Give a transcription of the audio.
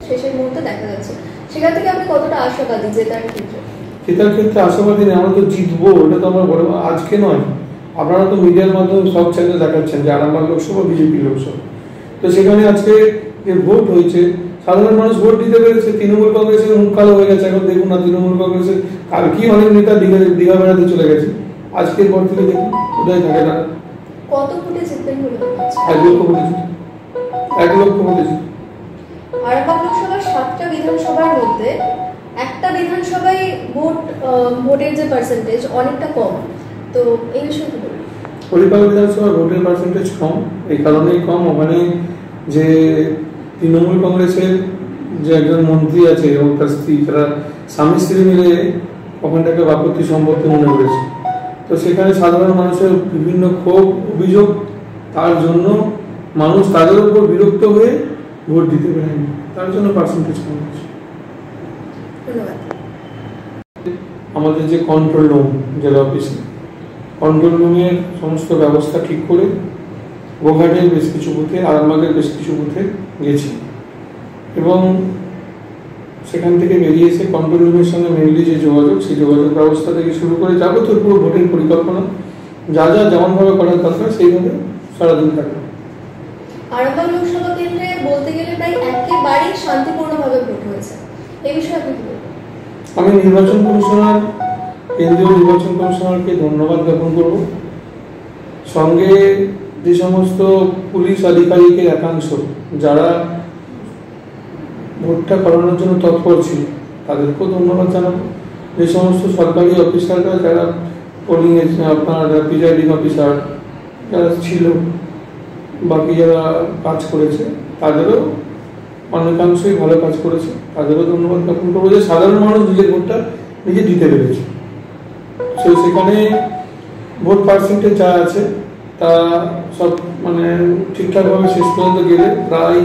শেষের মুহূর্তে দেখা যাচ্ছে, সেখান থেকে আপনি কতটা আশাবাদী জেতার ক্ষেত্রে? জেতার ক্ষেত্রে আশাবাদী নেই, আমরা তো জিতবো, ওটা তো আমরা বড় আজকে নয়। আপনারা তো মিডিয়ার মাধ্যমে সব চ্যানেলে দেখাচ্ছেন যে আরামবাগ লোকসভা বিজেপি লোকসভা, তো সেখানে আজকে যে ভোট হয়েছে সাধারণ মানুষ ভোট দিতে পেরেছে। তৃণমূল কংগ্রেসের মুখ কালো হয়ে গেছে, এখন দেখুন না তৃণমূল কংগ্রেসের কালকে অনেক নেতা দীঘা বেড়াতে চলে গেছে, আজকের পর থেকে দেখুন কোথায় থাকে না। কত ভোটে জিতবেন বলে মনে হচ্ছে? 1 লক্ষ ভোটে জিতবে, 1 লক্ষ ভোটে জিতবে। আরামবাগ লোকসভার 7টা বিধানসভার মধ্যে একটা বিধানসভায় ভোটের যে পার্সেন্টেজ অনেকটা কম, তো এই বিষয়ে কি বলবেন? হরিপাল বিধানসভার ভোটের পার্সেন্টেজ কম, এই কারণেই কম ওখানে যে তৃণমূল কংগ্রেসের যে একজন মন্ত্রী আছে এবং তার স্ত্রী, তারা স্বামী স্ত্রী মিলে ওখানটাকে বাপত্তি সম্পত্তি মনে করেছে। তো সেখানে সাধারণ মানুষের বিভিন্ন ক্ষোভ অভিযোগ, তার জন্য মানুষ তাদের উপর বিরক্ত হয়ে ভোট দিতে পারেনি, তার জন্য পার্সেন্টেজ কম হচ্ছে। ধন্যবাদ। আমাদের যে কন্ট্রোল রুম জেলা অফিসে, কন্ট্রোল রুমের সমস্ত ব্যবস্থা ঠিক করে গোঘাটের বেশ কিছু বুথে, আরামবাগের বেশ কিছু বুথে গেছি এবং সেখান থেকে বেরিয়ে এসে কন্ট্রোল রুমের সঙ্গে মেনলি যে যোগাযোগ, সেই যোগাযোগ ব্যবস্থা থেকে শুরু করে যাবতীয় পুরো ভোটের পরিকল্পনা যা যা যেমনভাবে করার দরকার সেইভাবে সারাদিন থাকবে। আরামবাগ লোকসভা কেন্দ্রে বলতে গেলে প্রায় একেবারেই শান্তিপূর্ণভাবে ভোট হয়েছে, এই বিষয়ে আপনি কি বলবেন? আমি নির্বাচন কমিশনার, কেন্দ্রীয় নির্বাচন কমিশনারকে ধন্যবাদ জ্ঞাপন করব। সঙ্গে যে সমস্ত পুলিশ আধিকারিকের একাংশ যারা ভোটটা করানোর জন্য তৎপর ছিল তাদেরকেও ধন্যবাদ জানাবো। যে সমস্ত সরকারি অফিসাররা যারা পোলিং আপনার প্রিজাইডিং অফিসার যারা ছিল, বাকি যারা কাজ করেছে তাদেরও অনেকাংশই ভালো কাজ করেছে, তাদেরও ধন্যবাদ জ্ঞাপন করবো যে সাধারণ মানুষ নিজের ভোটটা নিজে দিতে পেরেছে। সেখানে ভোট পার্সেন্টেজ যা আছে তা সব ঠিকঠাকভাবে শেষ পর্যন্ত গেলে প্রায়